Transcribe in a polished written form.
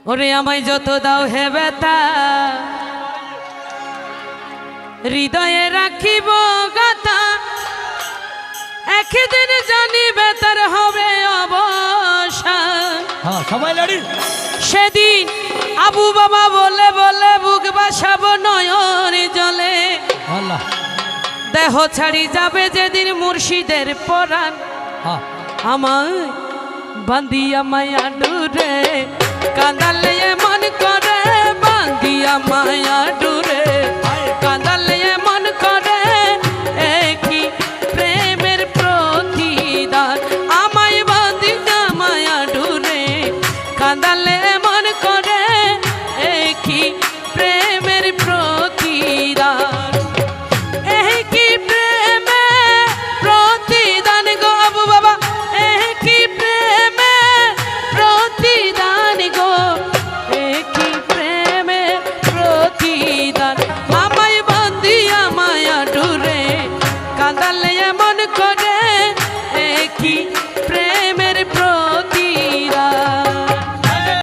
ওরে আমায় যত দাও হে বেতা হৃদয়ে রাখিব গাথা একদিন জানি বেতার হবে অবসান। হ্যাঁ সবাই লড়ি সেদিন আবু বাবা বলে বলে বুক বাসাবো নয়ন জলে আল্লাহ দেহ ছাড়ি যাবে যেদিন মুর্শিদের পরাণ হ্যাঁ আমায় বান্দিয়া মায়া ডুরে কাঁদালে